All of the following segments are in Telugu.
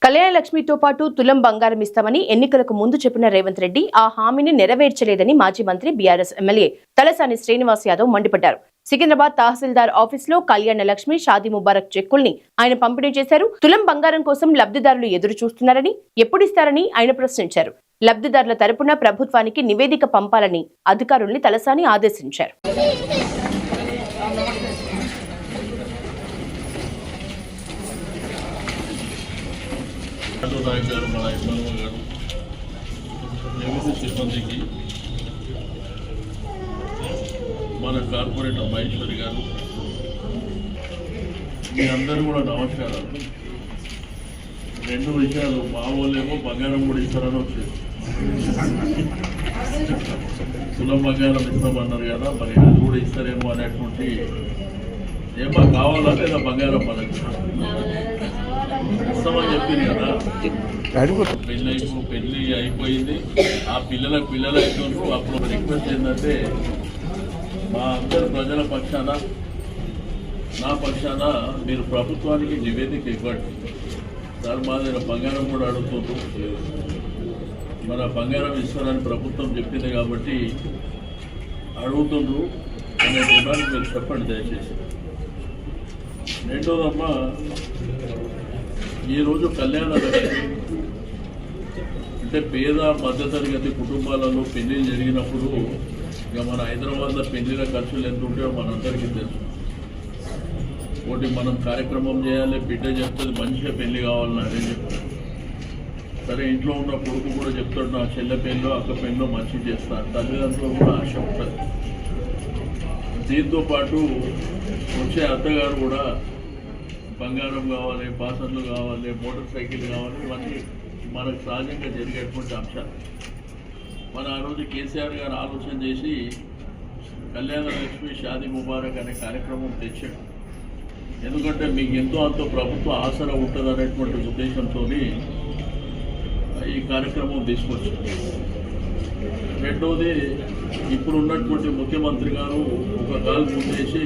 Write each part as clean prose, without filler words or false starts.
కళ్యాణ లక్ష్మితో పాటు తులం బంగారం ఇస్తామని ఎన్నికలకు ముందు చెప్పిన రేవంత్ రెడ్డి ఆ హామీని నెరవేర్చలేదని మాజీ మంత్రి బీఆర్ఎస్ ఎమ్మెల్యే తలసాని శ్రీనివాస్ యాదవ్ మండిపడ్డారు. సికింద్రాబాద్ తహసీల్దార్ ఆఫీసులో కళ్యాణ లక్ష్మి షాదీ ముబారక్ చెక్కుల్ని ఆయన పంపిణీ చేశారు. తులం బంగారం కోసం లబ్ధిదారులు ఎదురు చూస్తున్నారని, ఎప్పుడిస్తారని ఆయన ప్రశ్నించారు. లబ్ధిదారుల తరపున ప్రభుత్వానికి నివేదిక పంపాలని అధికారుల్ని తలసాని ఆదేశించారు. మన ఎమ్మెల్యే గారు రెవెన్యూ సిబ్బందికి, మన కార్పొరేటర్ మహేశ్వరి గారు, మీ అందరూ కూడా నమస్కారాలు. రెండు విషయాలు, మా వాళ్ళేమో బంగారం కూడా ఇస్తారని వచ్చేది, తులం బంగారం ఇస్తామన్నారు కదా, మరి అది కూడా ఇస్తారేమో అనేటువంటి ఏమో కావాలా లేదా బంగారం మనకి ఇస్తామని చెప్పింది కదా. పెళ్ళి అయిపోయింది, ఆ పిల్లలకు అవుతున్నారు. అప్పుడు రిక్వెస్ట్ ఏంటంటే, మా అందరి ప్రజల పక్షాన, నా పక్షాన మీరు ప్రభుత్వానికి నివేదిక ఇవ్వండి సార్. మా దగ్గర బంగారం కూడా అడుగుతుంది, మన బంగారం ఇస్తారని ప్రభుత్వం చెప్పింది కాబట్టి అడుగుతుండ్రు అనే డిమాండ్ మీరు చెప్పండి దయచేసి. రెండోదమ్మా, ఈరోజు కళ్యాణ లక్ష్మి అంటే పేద మధ్యతరగతి కుటుంబాలలో పెళ్లిళ్ళు జరిగినప్పుడు ఇక మన హైదరాబాద్లో పెళ్లిళ్ళ ఖర్చులు ఎంత ఉంటాయో మనందరికీ తెలుసు. ఒకటి మనం కార్యక్రమం చేయాలి, బిడ్డ చెప్తుంది మంచిగా పెళ్లి కావాలని అదే చెప్తారు. సరే, ఇంట్లో ఉన్న కొడుకు కూడా చెప్తాడు నా చెల్లె పెళ్ళిలో అక్క పెళ్ళిలో మంచిగా చేస్తాను, తల్లిదండ్రులు కూడా ఆశ ఉంటుంది. దీంతో పాటు వచ్చే అత్తగారు కూడా బంగారం కావాలి, పాసర్లు కావాలి, మోటార్ సైకిల్ కావాలి, ఇవన్నీ మనకు సహజంగా జరిగేటువంటి అంశాలు. మన ఆ రోజు కేసీఆర్ గారు ఆలోచన చేసి కళ్యాణ లక్ష్మి షాదీ ముబారక్ అనే కార్యక్రమం తెచ్చాడు. ఎందుకంటే మీకు ఎంతో అంతో ప్రభుత్వ ఆసరా ఉంటుంది అనేటువంటి ఉద్దేశంతో ఈ కార్యక్రమం తీసుకొచ్చారు. రెండవది, ఇప్పుడు ఉన్నటువంటి ముఖ్యమంత్రి గారు ఒక కాలు ముందేసి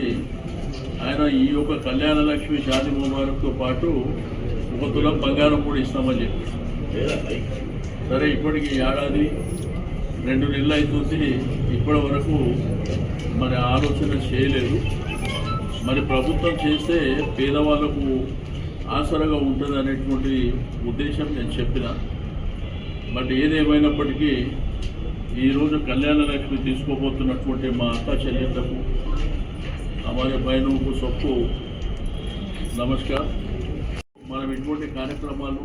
ఆయన ఈ యొక్క కళ్యాణ లక్ష్మి షాదీ ముబారక్తో పాటు ఒక తులం బంగారం కూడా ఇస్తామని చెప్పి. సరే, ఇప్పటికి ఏడాది 2 నెలలు అవుతుంది, ఇప్పటి వరకు మరి ఆలోచన చేయలేదు. మరి ప్రభుత్వం చేస్తే పేదవాళ్ళకు ఆసరగా ఉంటుంది అనేటువంటి ఉద్దేశం నేను చెప్పిన. బట్ ఏదేమైనప్పటికీ ఈరోజు కళ్యాణ లక్ష్మి తీసుకోబోతున్నటువంటి మా అక్క చెల్లెళ్లకు, हमारे बहनों को सबको नमस्कार. మనం ఇటువంటి కార్యక్రమాలు,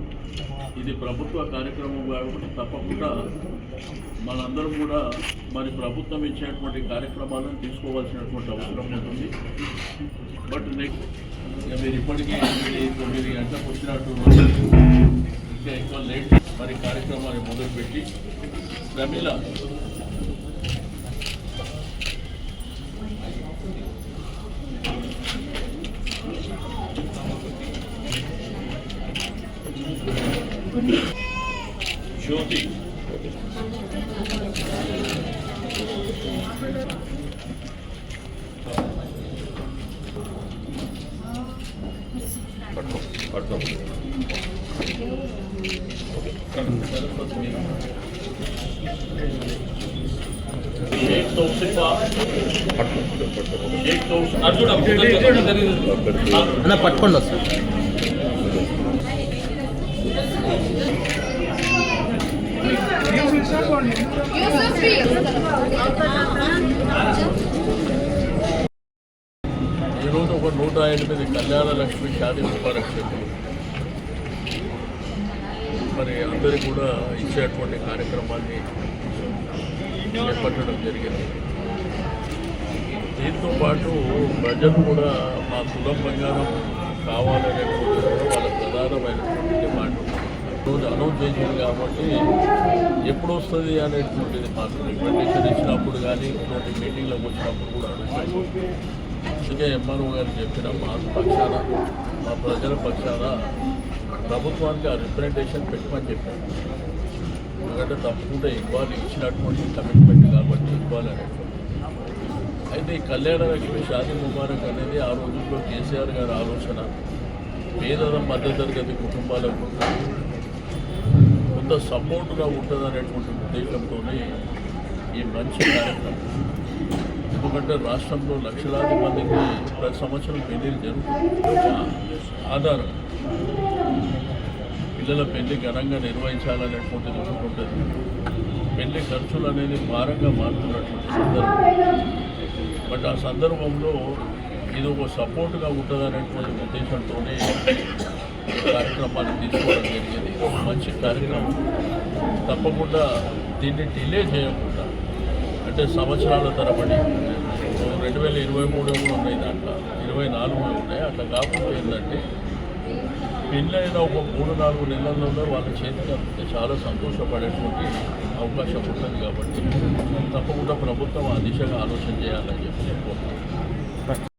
ఇది ప్రభుత్వ కార్యక్రమం కాబట్టి తప్పకుండా మనందరం కూడా మరి ప్రభుత్వం ఇచ్చేటువంటి కార్యక్రమాలను తీసుకోవాల్సినటువంటి అవసరం ఉంటుంది. బట్ నెక్స్ట్ మీరు ఇప్పటికీ 9 గంటలకు వచ్చినట్టు ఇంకా ఎక్కువ లేట్ మరి కార్యక్రమాన్ని మొదలుపెట్టి ప్రమిళ ज्योति शेख तौसिफा అన్న పట్టుకోండి సార్. ఈరోజు ఒక 108 కళ్యాణ లక్ష్మి షాదీ ముబారక్ చెక్కులు మరి అందరికీ కూడా ఇచ్చేటువంటి కార్యక్రమాన్ని చేపట్టడం జరిగింది. దీంతో పాటు ప్రజలు కూడా మా తులం బంగారం కావాలనేటువంటి వాళ్ళ ప్రధానమైనటువంటి డిమాండ్ రోజు అనౌన్స్ చేసింది కాబట్టి ఎప్పుడు వస్తుంది అనేటువంటిది మాకు రికమెండేషన్ ఇచ్చినప్పుడు కానీ ఇటువంటి మీటింగ్లకు వచ్చినప్పుడు కూడా అడుగుతాము. అందుకే ఎంఆర్ఓ గారు చెప్పిన మా పక్షాన, మా ప్రజల పక్షాన ప్రభుత్వానికి ఆ రిప్రజెంటేషన్ పెట్టమని చెప్పారు. ఎందుకంటే తప్పకుండా ఇవ్వాలి, ఇచ్చినటువంటి కమిట్మెంట్ కాబట్టి ఇవ్వాలి అనేటువంటి. అయితే ఈ కళ్యాణ లక్ష్మి షాదీ ముబారక్ అనేది ఆ రోజుల్లో కేసీఆర్ గారి ఆలోచన. పేద మధ్యతరగతి కుటుంబాలకు కొంత సపోర్టుగా ఉంటుంది అనేటువంటి ఉద్దేశంతోనే ఈ మంచి కార్యక్రమం. ఎందుకంటే రాష్ట్రంలో లక్షలాది మందికి ప్రతి సంవత్సరం పెళ్లిళ్ళు జరుగుతుంది. ఒక ఆధారం పిల్లల పెళ్లి ఘనంగా నిర్వహించాలనేటువంటిది ఒకటి ఉంటుంది. పెళ్లి ఖర్చులు అనేది భారంగా మారుతున్నటువంటి సందర్భం. బట్ ఆ సందర్భంలో ఇది ఒక సపోర్ట్గా ఉంటుంది అనేటువంటి ఉద్దేశంతోనే కార్యక్రమాన్ని తీసుకోవడం జరిగింది. ఒక మంచి కార్యక్రమం. తప్పకుండా దీన్ని డిలే చేయకుండా, అంటే సంవత్సరాల తరబడి 2023 ఉన్నాయి, దాంట్లో 24 ఉన్నాయి. అట్లా కాకుండా ఏంటంటే పెళ్ళైన ఒక 3-4 నెలల్లోనే వాళ్ళ చేతికి అందితే చాలా సంతోషపడేటువంటి అవకాశం ఉంటుంది. కాబట్టి తప్పకుండా ప్రభుత్వం ఆ దిశగా ఆలోచన చేయాలని చెప్పి నేను కోరుతున్నాను.